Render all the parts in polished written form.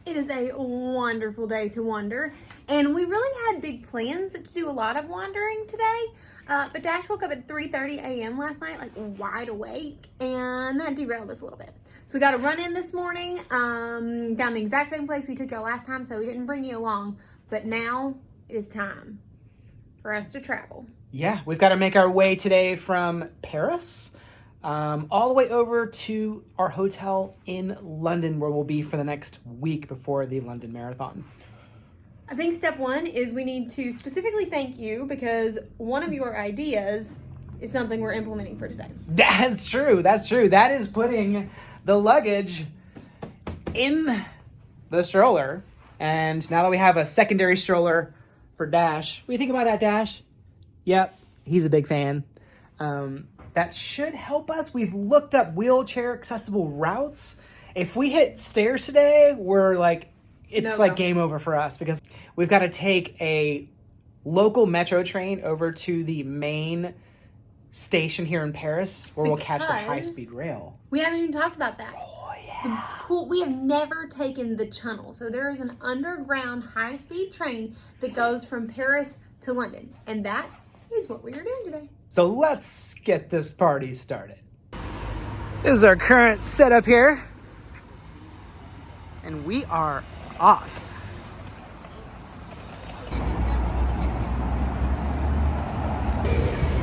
It is a wonderful day to wander, and we really had big plans to do a lot of wandering today, but Dash woke up at 3:30 a.m. last night, like wide awake, and that derailed us a little bit. So we got to run in this morning, down the exact same place we took y'all last time, so we didn't bring you along, but now it is time for us to travel. Yeah, we've got to make our way today from Paris all the way over to our hotel in London, where we'll be for the next week before the London Marathon. I think step one is we need to specifically thank you because one of your ideas is something we're implementing for today. That's true. That's true. That is putting the luggage in the stroller. And now that we have a secondary stroller for Dash, what do you think about that, Dash? Yep, he's a big fan. That should help us. We've looked up wheelchair accessible routes. If we hit stairs today, we're like, it's like game over for us because we've got to take a local metro train over to the main station here in Paris where we'll catch the high-speed rail. We haven't even talked about that. Oh, yeah. We have never taken the Chunnel. So there is an underground high-speed train that goes from Paris to London. And that is what we are doing today. So let's get this party started. This is our current setup here. And we are off.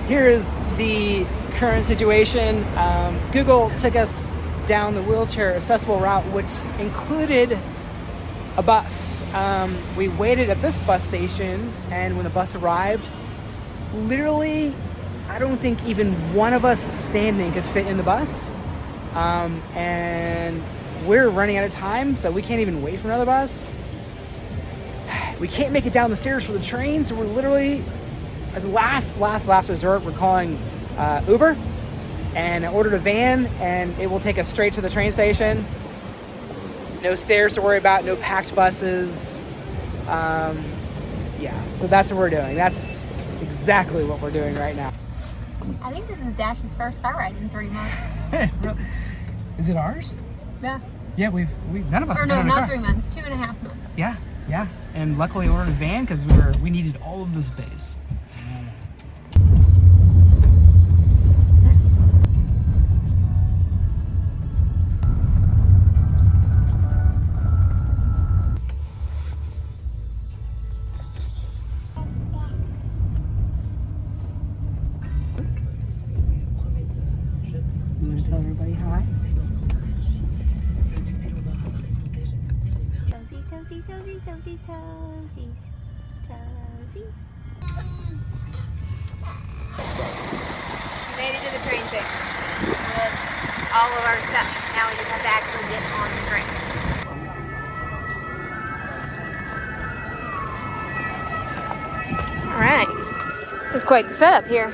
Here is the current situation. Google took us down the wheelchair accessible route, which included a bus. We waited at this bus station, and when the bus arrived, literally, I don't think even one of us standing could fit in the bus. And we're running out of time, so we can't even wait for another bus. We can't make it down the stairs for the train, so we're literally, as a last resort, we're calling Uber and ordered a van, and it will take us straight to the train station. No stairs to worry about, no packed buses. Yeah, so that's what we're doing. That's exactly what we're doing right now. I think this is Dash's first car ride in 3 months. Is it ours? Yeah. Yeah, we've none of us. Or have no, been in a not car. 3 months, 2.5 months. Yeah, and luckily I ordered a van because we needed all of the space. You want to tell everybody hi? Toesies, toesies, toesies, toesies, toesies. We made it to the train station with all of our stuff. Now we just have to actually get on the train. All right, this is quite the setup here.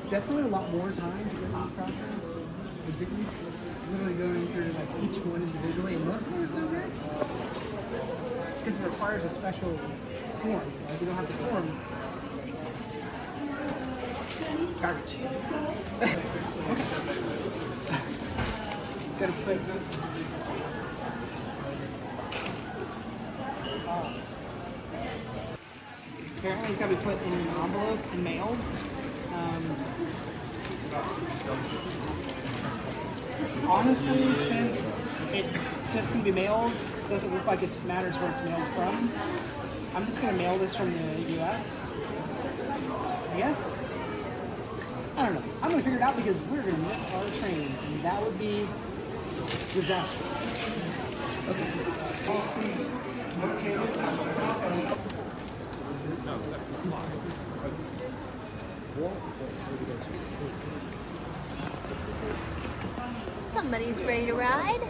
Definitely a lot more time to go through this process. The digits, literally going through like each one individually, and most of it is not good because it requires a special form. Like we don't have the form. Garbage. Gotta put. Apparently, it's gotta be put in an envelope and mailed. Honestly, since it's just going to be mailed, it doesn't look like it matters where it's mailed from. I'm just going to mail this from the US. I guess? I don't know. I'm going to figure it out because we're going to miss our train, and that would be disastrous. Okay. Somebody's ready to ride.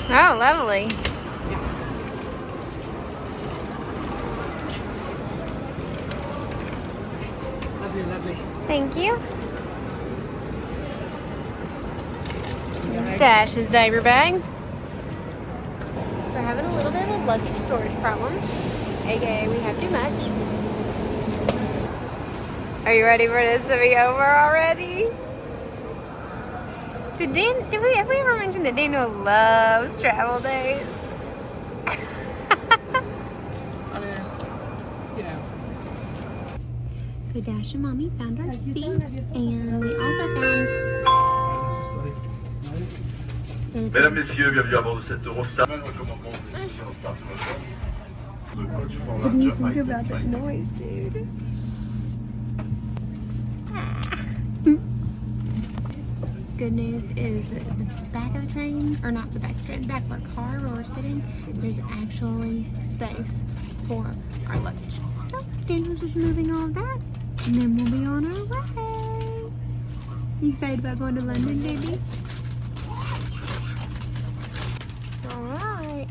All Oh, lovely. Lovely, lovely. Thank you. Dash's diaper bag. So we're having a little bit of a luggage storage problem, aka we have too much. Are you ready for this to be over already? Have we ever mentioned that Daniel loves travel days? I mean, there's, you know. So Dash and Mommy found our seats, and we also found. Mesdames, Messieurs, bienvenue à bord de cette Eurosta. Recommandement de Eurosta. What do you think about that noise, dude? Good news is that the back of the train, or not the back of the train, the back of our car where we're sitting, there's actually space for our luggage. So Daniel's just moving all of that, and then we'll be on our way. You excited about going to London, baby? All right.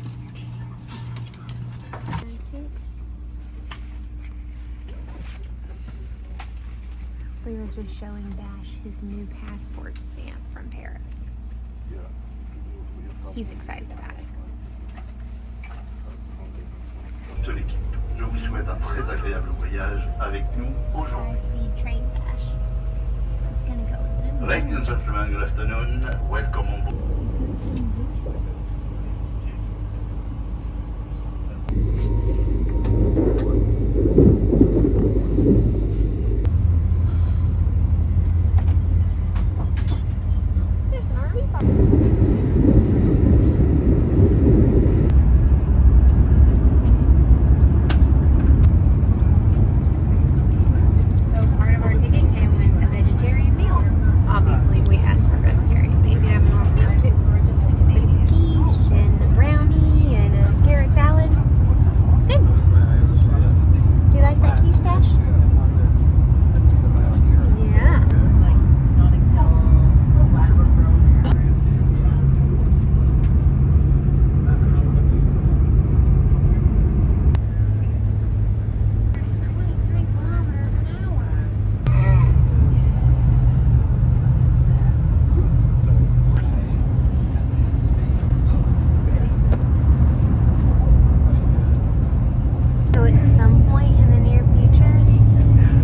We were just showing Dash his new passport stamp from Paris. He's excited about it. De l'équipe, je vous souhaite un très agréable voyage avec nous aujourd'hui. High-speed train, Dash. It's gonna go zoom. Ladies and gentlemen, good afternoon. Welcome on board. There's an RV park. So part of our ticket came with a vegetarian meal. Obviously, we asked for vegetarian, but you can have a normal meal too. But it's quiche and a brownie and a carrot salad. It's good. Do you like that quiche, Dash? Yeah. So at some point in the near future,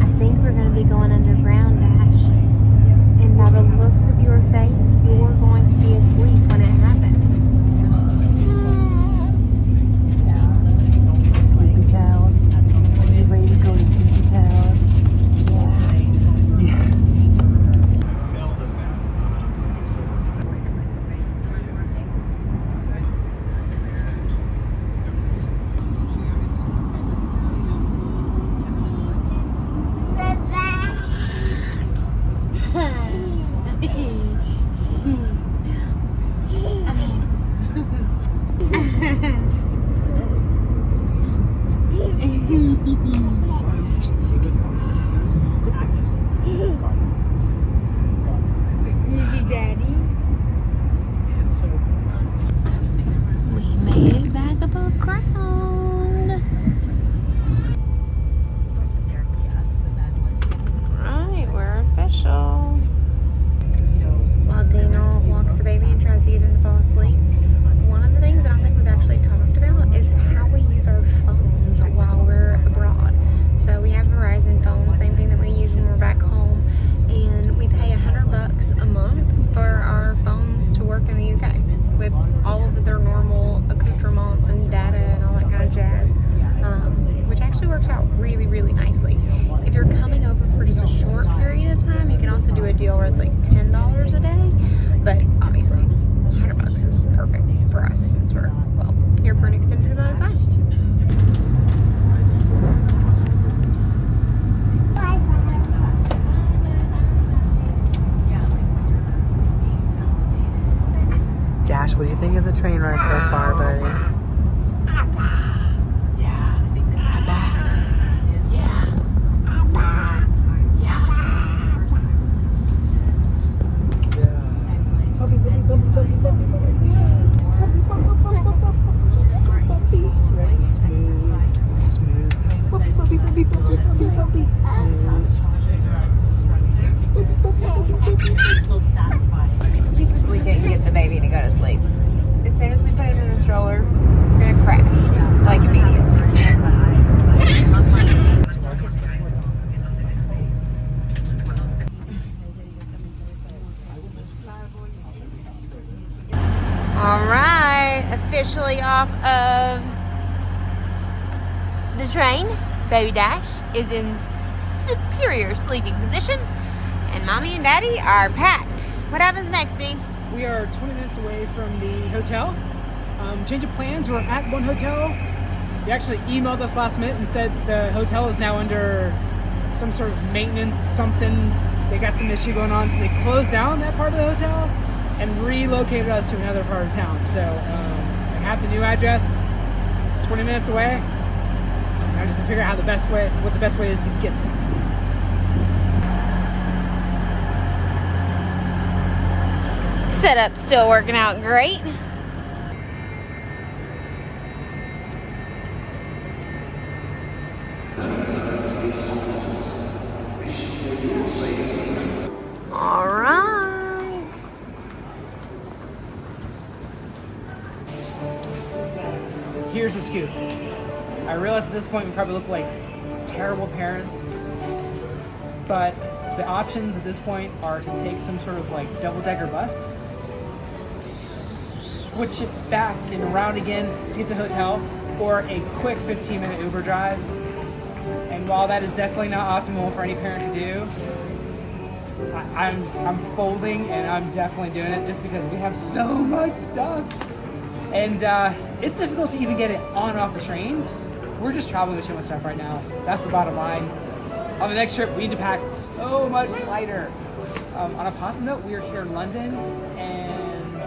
I think we're going to be going underground, Dash. And by the looks of your face, you're going to be asleep when it happens. Sleepy Town. Are you ready to go to Sleepy Town? Yeah. Easy, Daddy. We made it back above ground. Right, we're official. While Daniel walks the baby and tries to get him to fall asleep, one of the things that I don't think we've actually talked about is how we use our phones while we're abroad. So we have Verizon phones, same thing that we use when we're back home, and we pay $100 a month for our phones to work in the UK with all of their normal accoutrements and data and all that kind of jazz, which actually works out really, really nicely. If you're coming over for just a short period of time, you can also do a deal where it's like $10 a day, but obviously $100 is perfect for us since we're, well, here for an extended amount of time. Dash, what do you think of the train ride so far, buddy? Yeah. Yeah. officially off of the train. Baby Dash is in superior sleeping position, and Mommy and Daddy are packed. What happens next, Dee? We are 20 minutes away from the hotel. Change of plans, we're at one hotel. They actually emailed us last minute and said the hotel is now under some sort of maintenance, something. They got some issue going on, so they closed down that part of the hotel and relocated us to another part of town. So I have the new address. It's 20 minutes away. I just have to figure out what the best way is to get there. Setup still working out great. All right. Here's the scoop. I realize at this point we probably look like terrible parents, but the options at this point are to take some sort of like double-decker bus, switch it back and around again to get to hotel, or a quick 15-minute Uber drive. And while that is definitely not optimal for any parent to do, I'm folding and I'm definitely doing it just because we have so much stuff. And it's difficult to even get it on and off the train. We're just traveling with too much stuff right now. That's the bottom line. On the next trip, we need to pack so much lighter. On a positive note, we are here in London, and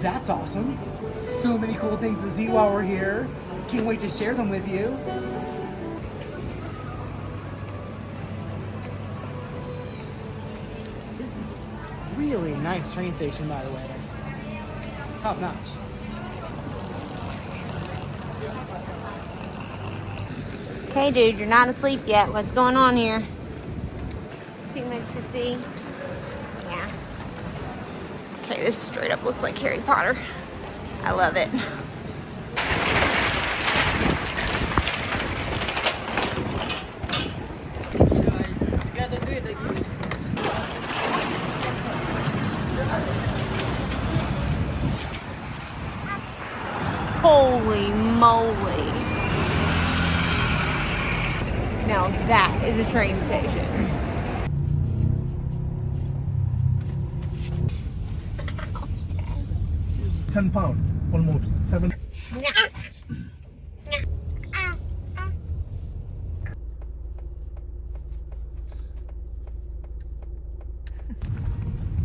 that's awesome. So many cool things to see while we're here. Can't wait to share them with you. This is a really nice train station, by the way. Top notch. Okay, dude, you're not asleep yet. What's going on here? Too much to see. Yeah. Okay, this straight up looks like Harry Potter. I love it. Holy moly. Now that is a train station. £10 almost.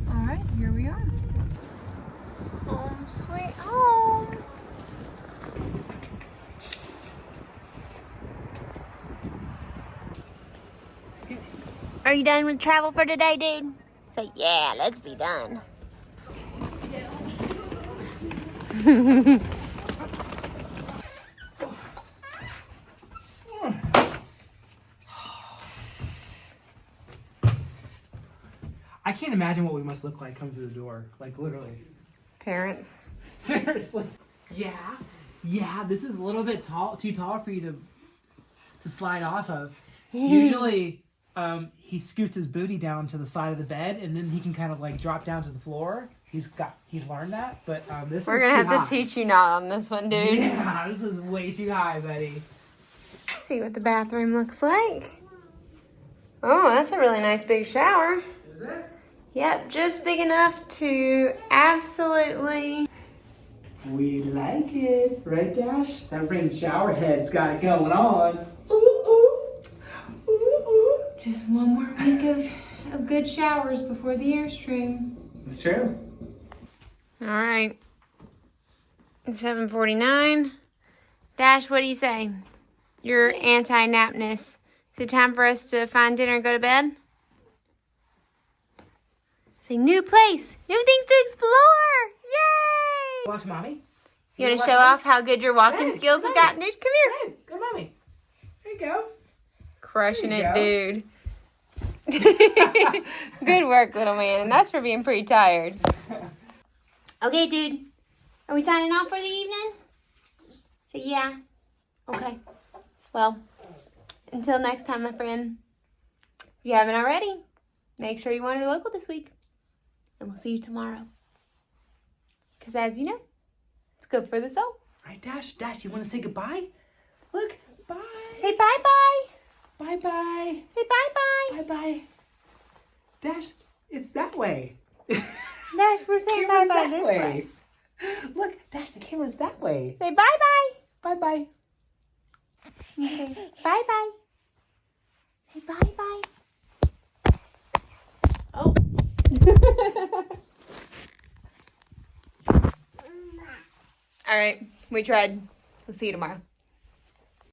All right, here we are. Home sweet home. Are you done with travel for today, dude? Say, yeah, let's be done. I can't imagine what we must look like coming through the door. Like, literally. Parents. Seriously. Yeah, this is a little bit too tall for you to slide off of. Usually, he scoots his booty down to the side of the bed, and then he can kind of like drop down to the floor. He's learned that, but this We're is gonna too have high. to teach you not on this one, dude. Yeah, this is way too high, buddy. Let's see what the bathroom looks like. Oh, that's a really nice big shower. Is it? Yep, just big enough to absolutely. We like it, right, Dash? That rain shower head's got it going on. Ooh, ooh, ooh, ooh. Just one more week of good showers before the Airstream. It's true. All right. It's 7:49. Dash, what do you say? Your anti-napness. Is it time for us to find dinner and go to bed? Say new place, new things to explore. Yay! Watch mommy. You want to show off how good your walking skills have gotten, dude? Come here. Go, mommy. There you go. Crushing There you it, dude. Good work, little man. And that's for being pretty tired. Okay, dude. Are we signing off for the evening? Say yeah. Okay. Well, until next time, my friend. If you haven't already, make sure you wander local this week. And we'll see you tomorrow. Because as you know, it's good for the soul. All right, Dash. Dash, you want to say goodbye? Look, bye. Say bye-bye. Bye-bye. Say bye-bye. Bye-bye. Dash, it's that way. Dash, we're saying Camera's bye-bye that this way. Look, Dash, the camera's that way. Say bye-bye. Bye-bye. Say bye-bye. Say bye-bye. Oh. All right, we tried. We'll see you tomorrow.